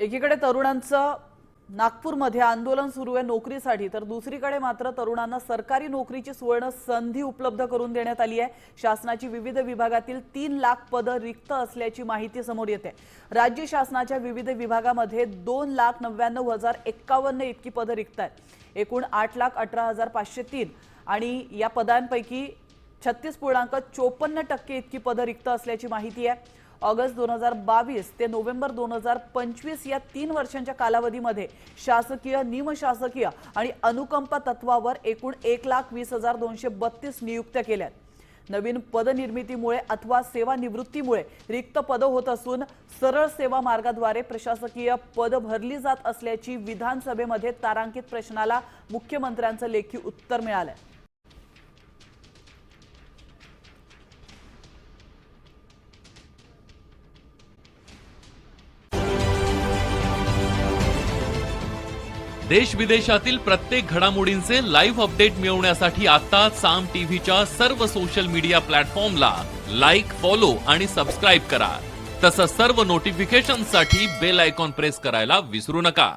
एकीकडे तरुणांचं नागपूरमध्ये आंदोलन सुरू आहे नोकरीसाठी, तर दुसरीकडे मात्र तरुणांना सरकारी नोकरीची सुवर्ण संधी उपलब्ध करून देण्यात आली आहे। शासनाची विविध विभागातील 3 लाख पदं रिक्त असल्याची माहिती समोर येते। राज्य शासनाच्या विविध विभागामध्ये 2,99,051 इतकी पदं रिक्त आहेत। एकूण 8,18,503 आणि या पदांपैकी 36.54% इतकी पदं रिक्त असल्याची माहिती आहे। ऑगस्ट 2022 ते नोव्हेंबर 2025 या 3 वर्षांच्या कालावधीमध्ये शासकीय, निमशासकीय आणि अनुकंपा तत्वावर एकूण 1,20,232 नियुक्त्या केल्या। नवीन पदनिर्मितीमुळे अथवा सेवानिवृत्तीमुळे रिक्त पदं होत असून सरळ सेवा मार्गाद्वारे प्रशासकीय पद भरली जात असल्याची विधानसभेमध्ये तारांकित प्रश्नाला मुख्यमंत्र्यांचं लेखी उत्तर मिळालं। देश विदेशातील प्रत्येक घडामोडींचे लाईव्ह अपडेट मिळवण्यासाठी आता साम टीव्हीच्या सर्व सोशल मीडिया प्लॅटफॉर्मला लाईक, फॉलो आणि सबस्क्राईब करा। तसंच सर्व नोटिफिकेशनसाठी बेल आयकॉन प्रेस करायला विसरू नका।